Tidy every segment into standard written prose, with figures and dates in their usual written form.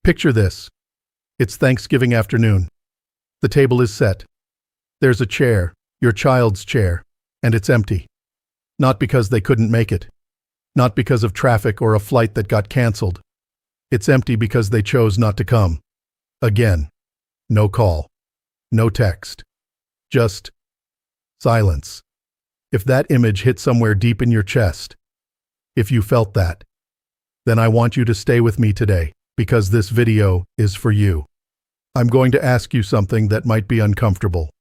Picture this. It's Thanksgiving afternoon. The table is set. There's a chair, your child's chair, and it's empty. Not because they couldn't make it. Not because of traffic or a flight that got canceled. It's empty because they chose not to come. Again. No call. No text. Just silence. If that image hit somewhere deep in your chest, if you felt that, then I want you to stay with me today, because this video is for you. I'm going to ask you something that might be uncomfortable,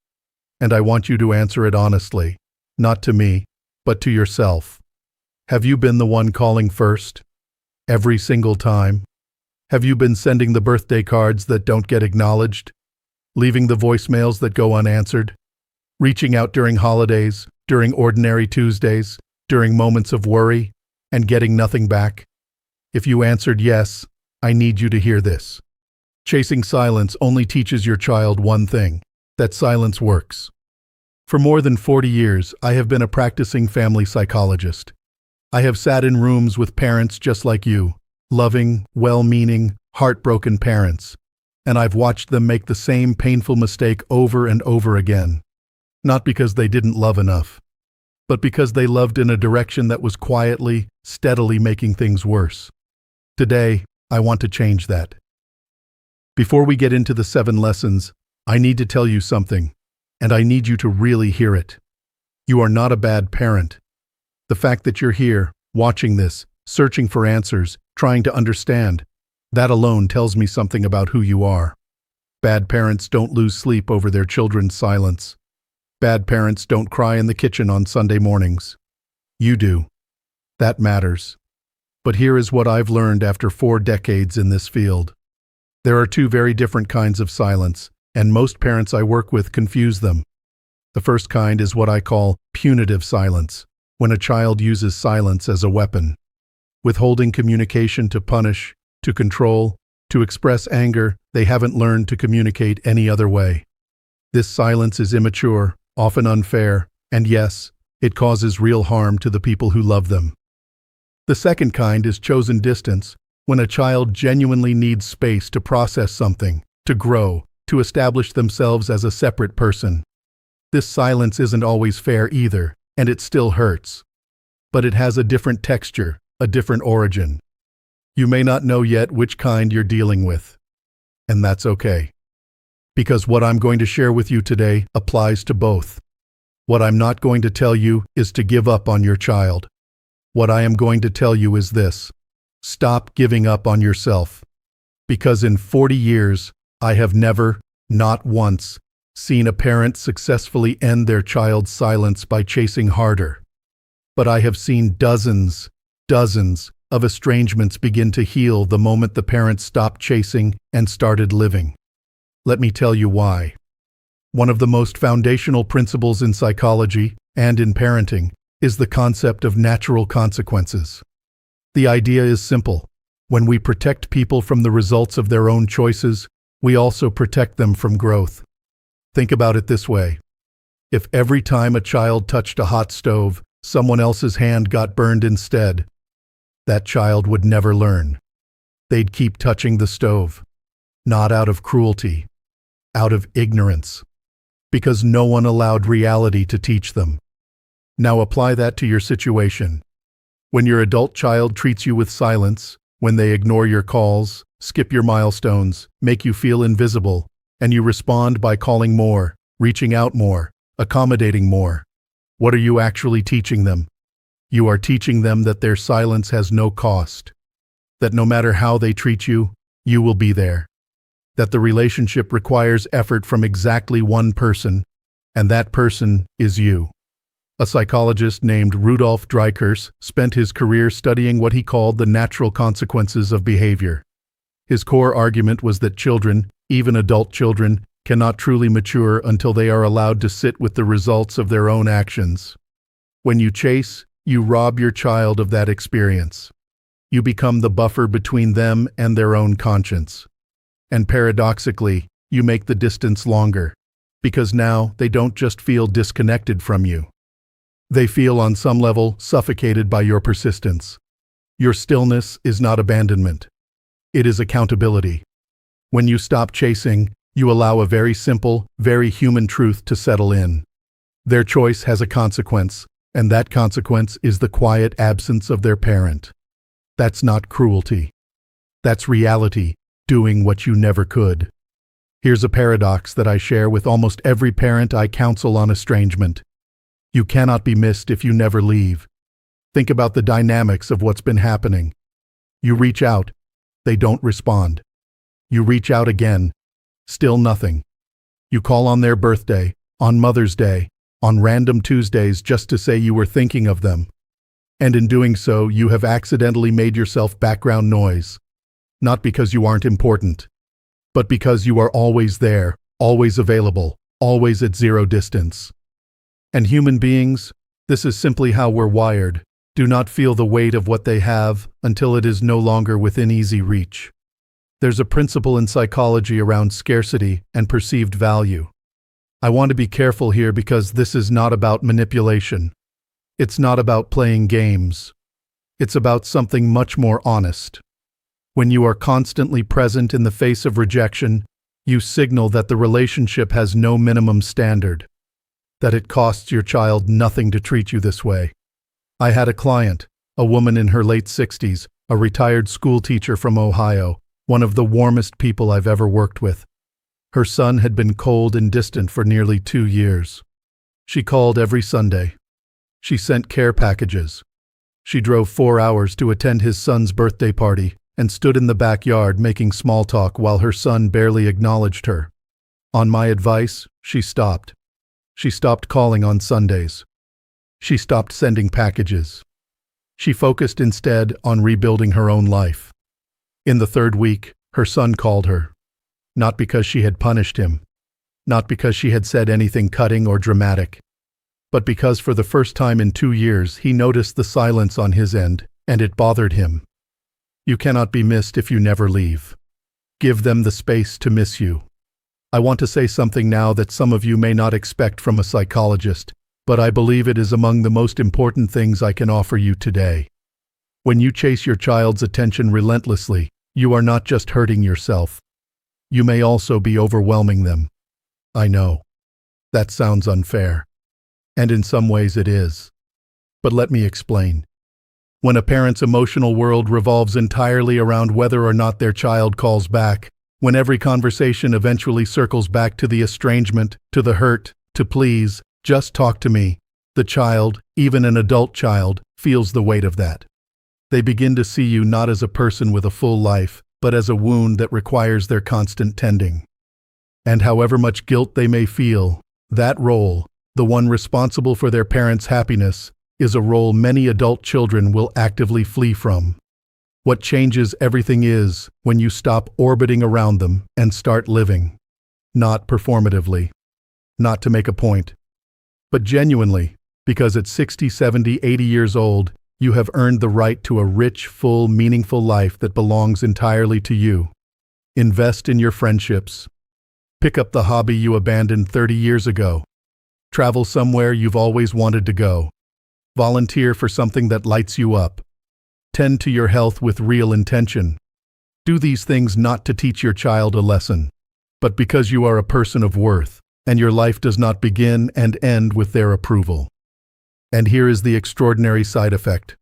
and I want you to answer it honestly, not to me, but to yourself. Have you been the one calling first? Every single time? Have you been sending the birthday cards that don't get acknowledged? Leaving the voicemails that go unanswered? Reaching out during holidays, during ordinary Tuesdays, during moments of worry, and getting nothing back? If you answered yes, I need you to hear this. Chasing silence only teaches your child one thing, that silence works. For more than 40 years, I have been a practicing family psychologist. I have sat in rooms with parents just like you, loving, well-meaning, heartbroken parents, and I've watched them make the same painful mistake over and over again. Not because they didn't love enough, but because they loved in a direction that was quietly, steadily making things worse. Today, I want to change that. Before we get into the 7 lessons, I need to tell you something, and I need you to really hear it. You are not a bad parent. The fact that you're here, watching this, searching for answers, trying to understand, that alone tells me something about who you are. Bad parents don't lose sleep over their children's silence. Bad parents don't cry in the kitchen on Sunday mornings. You do. That matters. But here is what I've learned after 4 decades in this field. There are 2 very different kinds of silence, and most parents I work with confuse them. The first kind is what I call punitive silence, when a child uses silence as a weapon. Withholding communication to punish, to control, to express anger they haven't learned to communicate any other way. This silence is immature, often unfair, and yes, it causes real harm to the people who love them. The second kind is chosen distance, when a child genuinely needs space to process something, to grow, to establish themselves as a separate person. This silence isn't always fair either, and it still hurts. But it has a different texture, a different origin. You may not know yet which kind you're dealing with. And that's okay. Because what I'm going to share with you today applies to both. What I'm not going to tell you is to give up on your child. What I am going to tell you is this: stop giving up on yourself. Because in 40 years, I have never, not once, seen a parent successfully end their child's silence by chasing harder. But I have seen dozens of estrangements begin to heal the moment the parent stopped chasing and started living. Let me tell you why. One of the most foundational principles in psychology and in parenting is the concept of natural consequences. The idea is simple. When we protect people from the results of their own choices, we also protect them from growth. Think about it this way. If every time a child touched a hot stove, someone else's hand got burned instead, that child would never learn. They'd keep touching the stove, not out of cruelty, out of ignorance, because no one allowed reality to teach them. Now apply that to your situation. When your adult child treats you with silence, when they ignore your calls, skip your milestones, make you feel invisible, and you respond by calling more, reaching out more, accommodating more, what are you actually teaching them? You are teaching them that their silence has no cost, that no matter how they treat you, you will be there, that the relationship requires effort from exactly one person, and that person is you. A psychologist named Rudolf Dreikurs spent his career studying what he called the natural consequences of behavior. His core argument was that children, even adult children, cannot truly mature until they are allowed to sit with the results of their own actions. When you chase, you rob your child of that experience. You become the buffer between them and their own conscience. And paradoxically, you make the distance longer, because now they don't just feel disconnected from you. They feel on some level suffocated by your persistence. Your stillness is not abandonment. It is accountability. When you stop chasing, you allow a very simple, very human truth to settle in. Their choice has a consequence, and that consequence is the quiet absence of their parent. That's not cruelty. That's reality, doing what you never could. Here's a paradox that I share with almost every parent I counsel on estrangement. You cannot be missed if you never leave. Think about the dynamics of what's been happening. You reach out, they don't respond. You reach out again, still nothing. You call on their birthday, on Mother's Day, on random Tuesdays just to say you were thinking of them. And in doing so, you have accidentally made yourself background noise. Not because you aren't important, but because you are always there, always available, always at zero distance. And human beings, this is simply how we're wired, do not feel the weight of what they have until it is no longer within easy reach. There's a principle in psychology around scarcity and perceived value. I want to be careful here because this is not about manipulation. It's not about playing games. It's about something much more honest. When you are constantly present in the face of rejection, you signal that the relationship has no minimum standard, that it costs your child nothing to treat you this way. I had a client, a woman in her late 60s, a retired school teacher from Ohio, one of the warmest people I've ever worked with. Her son had been cold and distant for nearly 2 years. She called every Sunday. She sent care packages. She drove 4 hours to attend his son's birthday party and stood in the backyard making small talk while her son barely acknowledged her. On my advice, she stopped. She stopped calling on Sundays. She stopped sending packages. She focused instead on rebuilding her own life. In the 3rd week, her son called her. Not because she had punished him, not because she had said anything cutting or dramatic, but because for the first time in 2 years he noticed the silence on his end, and it bothered him. You cannot be missed if you never leave. Give them the space to miss you. I want to say something now that some of you may not expect from a psychologist, but I believe it is among the most important things I can offer you today. When you chase your child's attention relentlessly, you are not just hurting yourself. You may also be overwhelming them. I know. That sounds unfair. And in some ways it is. But let me explain. When a parent's emotional world revolves entirely around whether or not their child calls back, when every conversation eventually circles back to the estrangement, to the hurt, to please, just talk to me, the child, even an adult child, feels the weight of that. They begin to see you not as a person with a full life, but as a wound that requires their constant tending. And however much guilt they may feel, that role, the one responsible for their parents' happiness, is a role many adult children will actively flee from. What changes everything is when you stop orbiting around them and start living. Not performatively. Not to make a point. But genuinely, because at 60, 70, 80 years old, you have earned the right to a rich, full, meaningful life that belongs entirely to you. Invest in your friendships. Pick up the hobby you abandoned 30 years ago. Travel somewhere you've always wanted to go. Volunteer for something that lights you up. Tend to your health with real intention. Do these things not to teach your child a lesson, but because you are a person of worth, and your life does not begin and end with their approval. And here is the extraordinary side effect.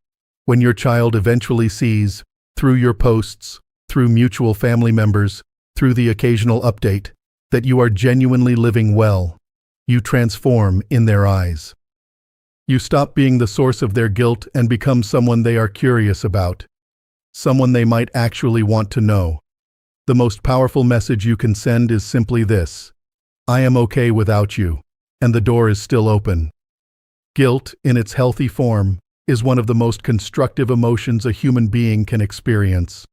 When your child eventually sees, through your posts, through mutual family members, through the occasional update, that you are genuinely living well, you transform in their eyes. You stop being the source of their guilt and become someone they are curious about, someone they might actually want to know. The most powerful message you can send is simply this: I am okay without you, and the door is still open. Guilt, in its healthy form, is one of the most constructive emotions a human being can experience.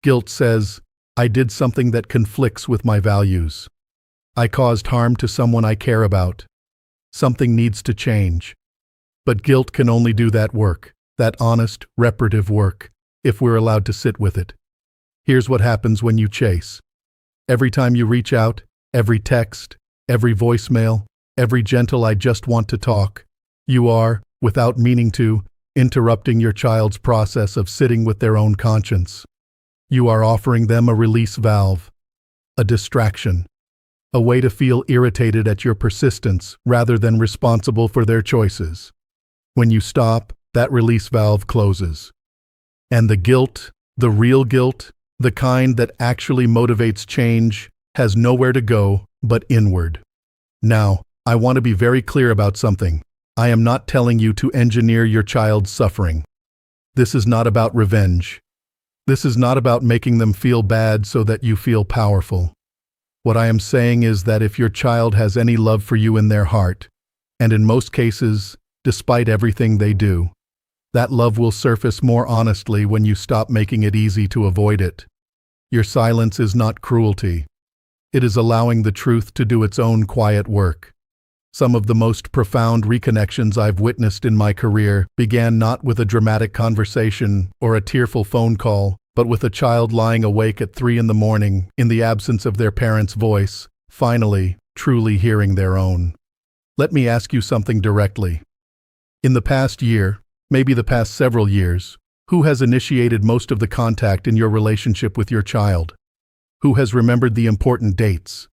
Guilt says, I did something that conflicts with my values. I caused harm to someone I care about. Something needs to change. But guilt can only do that work, that honest, reparative work, if we're allowed to sit with it. Here's what happens when you chase. Every time you reach out, every text, every voicemail, every gentle I just want to talk, you are, without meaning to, interrupting your child's process of sitting with their own conscience. You are offering them a release valve, a distraction, a way to feel irritated at your persistence rather than responsible for their choices. When you stop, that release valve closes. And the guilt, the real guilt, the kind that actually motivates change, has nowhere to go but inward. Now, I want to be very clear about something. I am not telling you to engineer your child's suffering. This is not about revenge. This is not about making them feel bad so that you feel powerful. What I am saying is that if your child has any love for you in their heart, and in most cases, despite everything they do, that love will surface more honestly when you stop making it easy to avoid it. Your silence is not cruelty. It is allowing the truth to do its own quiet work. Some of the most profound reconnections I've witnessed in my career began not with a dramatic conversation or a tearful phone call, but with a child lying awake at 3 a.m. in the absence of their parent's voice, finally, truly hearing their own. Let me ask you something directly. In the past year, maybe the past several years, who has initiated most of the contact in your relationship with your child? Who has remembered the important dates?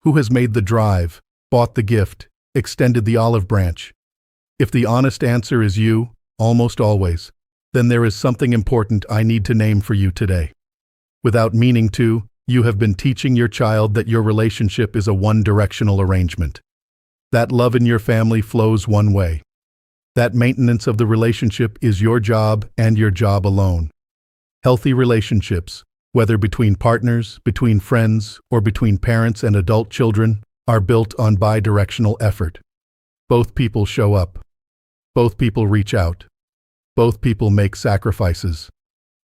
Who has made the drive, bought the gift, extended the olive branch? If the honest answer is you, almost always, then there is something important I need to name for you today. Without meaning to, you have been teaching your child that your relationship is a one-directional arrangement. That love in your family flows one way. That maintenance of the relationship is your job and your job alone. Healthy relationships, whether between partners, between friends, or between parents and adult children, are built on bidirectional effort. Both people show up. Both people reach out. Both people make sacrifices.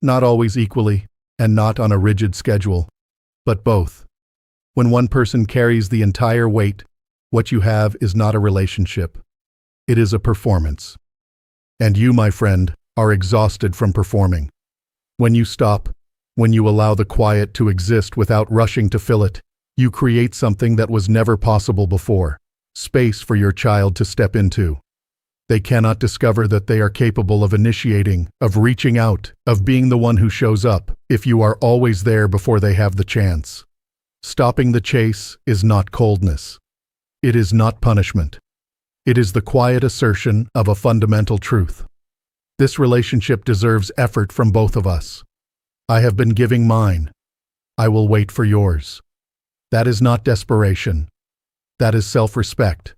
Not always equally, and not on a rigid schedule, but both. When one person carries the entire weight, what you have is not a relationship. It is a performance. And you, my friend, are exhausted from performing. When you stop, when you allow the quiet to exist without rushing to fill it, you create something that was never possible before, space for your child to step into. They cannot discover that they are capable of initiating, of reaching out, of being the one who shows up, if you are always there before they have the chance. Stopping the chase is not coldness. It is not punishment. It is the quiet assertion of a fundamental truth. This relationship deserves effort from both of us. I have been giving mine. I will wait for yours. That is not desperation. That is self-respect.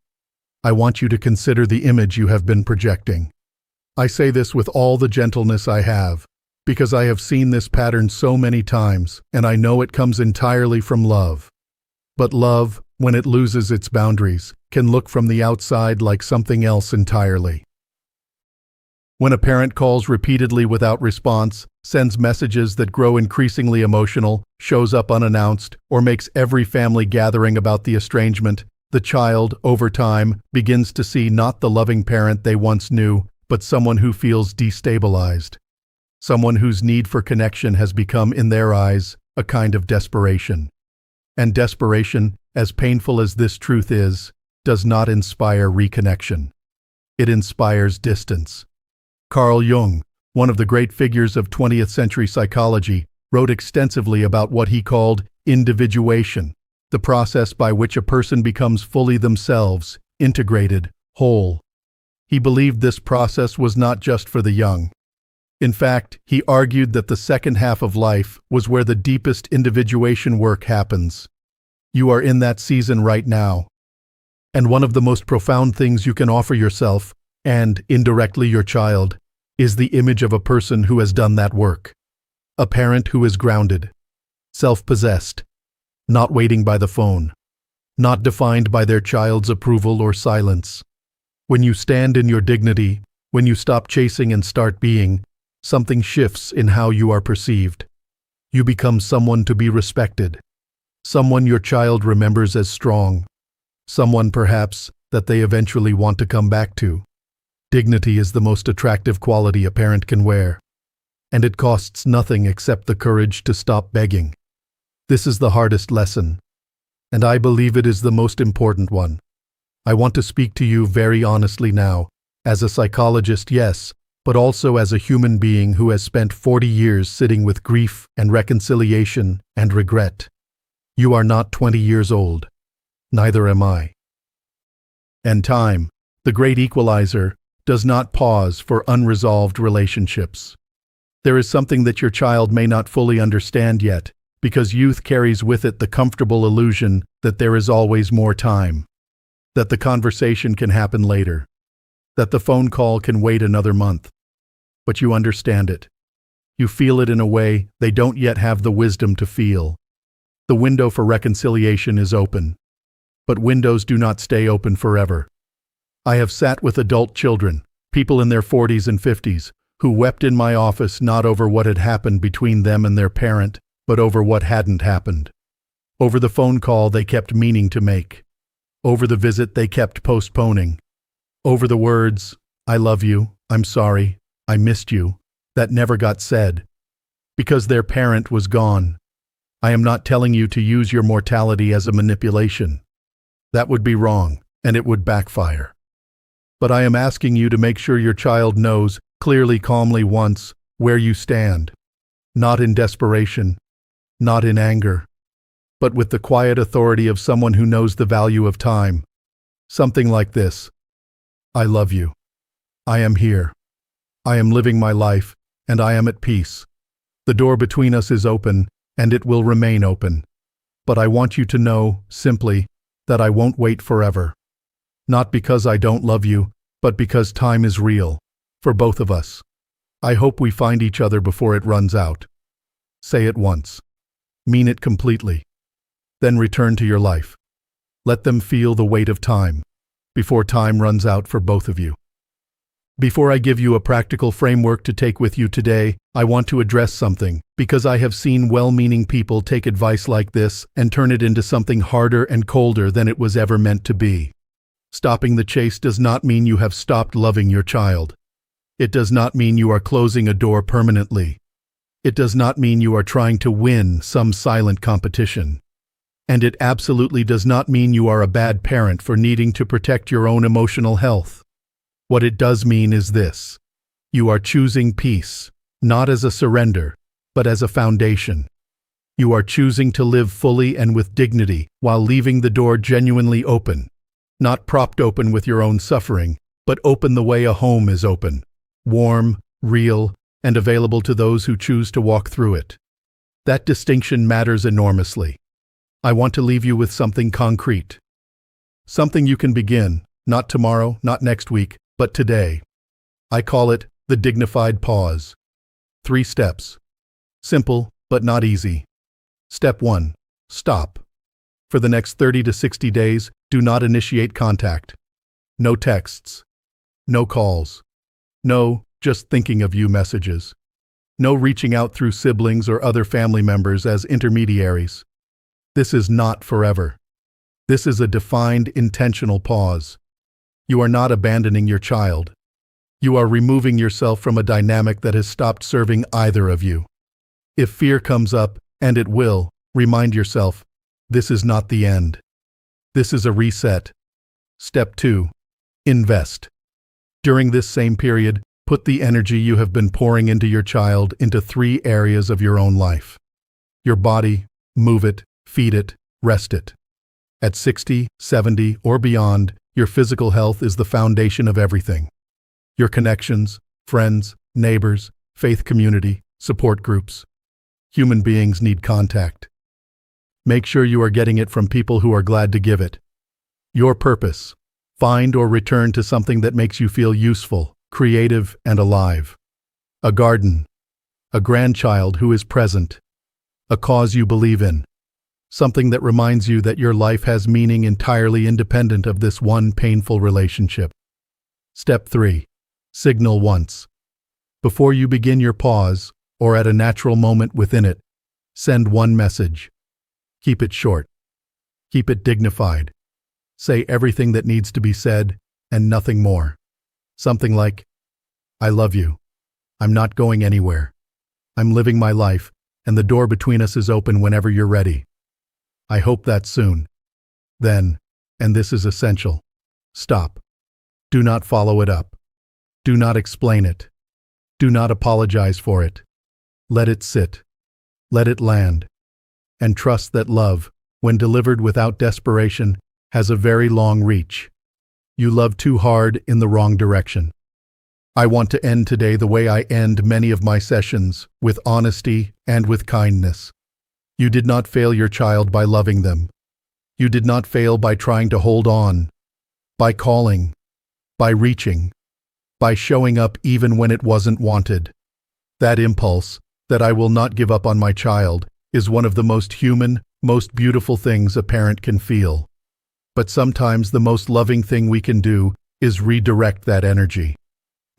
I want you to consider the image you have been projecting. I say this with all the gentleness I have, because I have seen this pattern so many times, and I know it comes entirely from love. But love, when it loses its boundaries, can look from the outside like something else entirely. When a parent calls repeatedly without response, sends messages that grow increasingly emotional, shows up unannounced, or makes every family gathering about the estrangement, the child, over time, begins to see not the loving parent they once knew, but someone who feels destabilized. Someone whose need for connection has become, in their eyes, a kind of desperation. And desperation, as painful as this truth is, does not inspire reconnection. It inspires distance. Carl Jung, one of the great figures of 20th century psychology, wrote extensively about what he called individuation, the process by which a person becomes fully themselves, integrated, whole. He believed this process was not just for the young. In fact, he argued that the second half of life was where the deepest individuation work happens. You are in that season right now. And one of the most profound things you can offer yourself, and indirectly your child, is the image of a person who has done that work. A parent who is grounded, self-possessed, not waiting by the phone, not defined by their child's approval or silence. When you stand in your dignity, when you stop chasing and start being, something shifts in how you are perceived. You become someone to be respected, someone your child remembers as strong, someone perhaps that they eventually want to come back to. Dignity is the most attractive quality a parent can wear, and it costs nothing except the courage to stop begging. This is the hardest lesson, and I believe it is the most important one. I want to speak to you very honestly now, as a psychologist, yes, but also as a human being who has spent 40 years sitting with grief and reconciliation and regret. You are not 20 years old. Neither am I. And time, the great equalizer, does not pause for unresolved relationships. There is something that your child may not fully understand yet, because youth carries with it the comfortable illusion that there is always more time, that the conversation can happen later, that the phone call can wait another month. But you understand it. You feel it in a way they don't yet have the wisdom to feel. The window for reconciliation is open, but windows do not stay open forever. I have sat with adult children, people in their 40s and 50s, who wept in my office not over what had happened between them and their parent, but over what hadn't happened. Over the phone call they kept meaning to make. Over the visit they kept postponing. Over the words, "I love you, I'm sorry, I missed you," that never got said. Because their parent was gone. I am not telling you to use your mortality as a manipulation. That would be wrong, and it would backfire. But I am asking you to make sure your child knows, clearly, calmly once, where you stand. Not in desperation, not in anger, but with the quiet authority of someone who knows the value of time. Something like this: I love you. I am here. I am living my life, and I am at peace. The door between us is open, and it will remain open. But I want you to know, simply, that I won't wait forever. Not because I don't love you, but because time is real, for both of us. I hope we find each other before it runs out. Say it once. Mean it completely. Then return to your life. Let them feel the weight of time, before time runs out for both of you. Before I give you a practical framework to take with you today, I want to address something, because I have seen well-meaning people take advice like this and turn it into something harder and colder than it was ever meant to be. Stopping the chase does not mean you have stopped loving your child. It does not mean you are closing a door permanently. It does not mean you are trying to win some silent competition. And it absolutely does not mean you are a bad parent for needing to protect your own emotional health. What it does mean is this: you are choosing peace, not as a surrender, but as a foundation. You are choosing to live fully and with dignity while leaving the door genuinely open, not propped open with your own suffering, but open the way a home is open, warm, real, and available to those who choose to walk through it. That distinction matters enormously. I want to leave you with something concrete. Something you can begin, not tomorrow, not next week, but today. I call it the dignified pause. 3 steps. Simple, but not easy. Step 1. Stop. For the next 30 to 60 days, do not initiate contact. No texts. No calls. No, just thinking of you messages. No reaching out through siblings or other family members as intermediaries. This is not forever. This is a defined, intentional pause. You are not abandoning your child. You are removing yourself from a dynamic that has stopped serving either of you. If fear comes up, and it will, remind yourself, this is not the end. This is a reset. Step 2. Invest. During this same period, put the energy you have been pouring into your child into 3 areas of your own life. Your body, move it, feed it, rest it. At 60, 70, or beyond, your physical health is the foundation of everything. Your connections, friends, neighbors, faith community, support groups. Human beings need contact. Make sure you are getting it from people who are glad to give it. Your purpose. Find or return to something that makes you feel useful, creative, and alive. A garden. A grandchild who is present. A cause you believe in. Something that reminds you that your life has meaning entirely independent of this one painful relationship. Step 3. Signal once. Before you begin your pause, or at a natural moment within it, send one message. Keep it short. Keep it dignified. Say everything that needs to be said, and nothing more. Something like, I love you. I'm not going anywhere. I'm living my life, and the door between us is open whenever you're ready. I hope that's soon. Then, and this is essential, stop. Do not follow it up. Do not explain it. Do not apologize for it. Let it sit. Let it land. And trust that love, when delivered without desperation, has a very long reach. You love too hard in the wrong direction. I want to end today the way I end many of my sessions, with honesty and with kindness. You did not fail your child by loving them. You did not fail by trying to hold on, by calling, by reaching, by showing up even when it wasn't wanted. That impulse, that I will not give up on my child, is one of the most human, most beautiful things a parent can feel. But sometimes the most loving thing we can do is redirect that energy.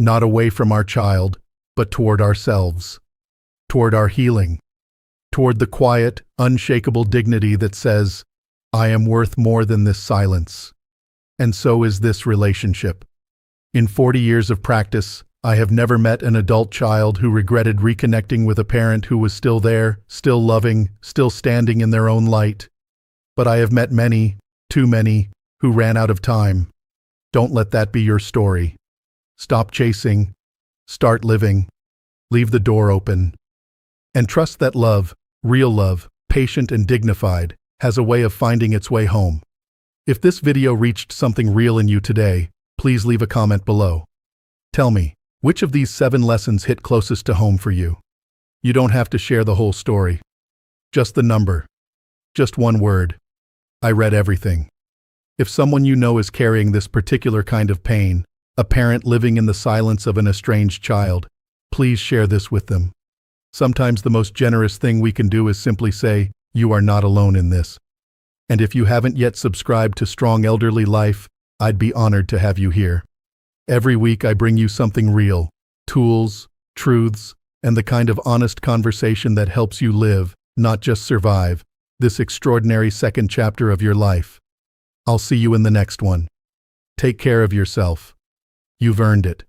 Not away from our child, but toward ourselves, toward our healing, toward the quiet, unshakable dignity that says, I am worth more than this silence. And so is this relationship. In 40 years of practice, I have never met an adult child who regretted reconnecting with a parent who was still there, still loving, still standing in their own light. But I have met many, too many, who ran out of time. Don't let that be your story. Stop chasing, start living, leave the door open, and trust that love, real love, patient and dignified, has a way of finding its way home. If this video reached something real in you today, please leave a comment below. Tell me, which of these 7 lessons hit closest to home for you? You don't have to share the whole story. Just the number. Just one word. I read everything. If someone you know is carrying this particular kind of pain, a parent living in the silence of an estranged child, please share this with them. Sometimes the most generous thing we can do is simply say, you are not alone in this. And if you haven't yet subscribed to Strong Elderly Life, I'd be honored to have you here. Every week I bring you something real, tools, truths, and the kind of honest conversation that helps you live, not just survive, this extraordinary second chapter of your life. I'll see you in the next one. Take care of yourself. You've earned it.